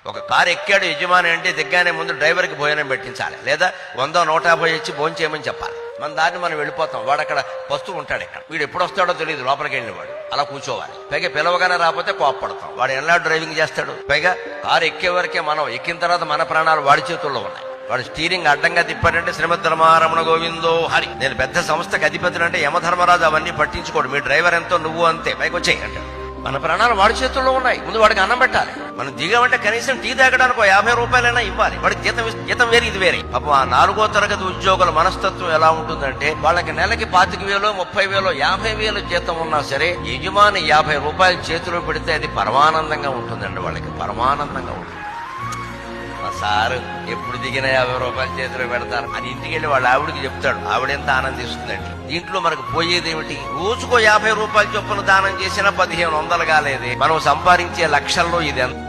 ఒక కారు ఎక్కాడు యజమాని అంటే దిగ్గానే ముందు డ్రైవర్కి భోజనం పెట్టించాలి, లేదా 100-150 ఇచ్చి భోజనం చేయమని చెప్పాలి. మన దాన్ని మనం వెళ్ళిపోతాం. వాడు అక్కడ వస్తూ ఉంటాడు. ఇక్కడ వీడు ఎప్పుడు వస్తాడో తెలియదు. లోపలికి వెళ్ళిన వాడు అలా కూర్చోవాలి. పైగా పిలవగానే రాకపోతే కోప్పడతాం. వాడు ఎలా డ్రైవింగ్ చేస్తాడు? పైగా కారు ఎక్కే వరకే మనం, ఎక్కిన తర్వాత మన ప్రాణాలు వాడి చేతుల్లో ఉన్నాయి. వాడు స్టీరింగ్ అడ్డంగా తిప్పాడంటే శ్రీమద్ రమారమణ గోవిందో హరి. నేను పెద్ద సంస్థకి అధిపతులు అంటే యమధర్మరాజు అవన్నీ పట్టించుకోడు. మీ డ్రైవర్ ఎంతో నువ్వు అంతే, పైకి వచ్చేయి అంటాడు. మన ప్రాణాలు వాడి చేతుల్లో ఉన్నాయి. ముందు వాడికి అన్నం పెట్టాలి. మనం దిగామంటే కనీసం టీ తాగడానికి 50 రూపాయలైనా ఇవ్వాలి. వాడికి జీతం వేరే, ఇది వేరే. పాపం ఆ 4వ తరగతి ఉద్యోగుల మనస్తత్వం ఎలా ఉంటుందంటే, వాళ్ళకి నెలకి 25,000, 30,000, 50,000 జీతం ఉన్నా సరే యజమాని 50 రూపాయలు చేతిలో పెడితే అది పరమానందంగా ఉంటుందండి. వాళ్ళకి పరమానందంగా ఉంటుంది. సారు ఎప్పుడు దిగిన 50 రూపాయలు చేతిలో పెడతారు అని ఇంటికి వెళ్ళి వాళ్ళ ఆవిడికి చెప్తాడు. ఆవిడెంత ఆనందిస్తుందండి. దీంట్లో మనకు పోయేది ఏమిటి? రోజుకో 50 రూపాయలు చొప్పున దానం చేసినా 1500 కాలేదే. మనం సంపాదించే లక్షల్లో ఇది ఎంత?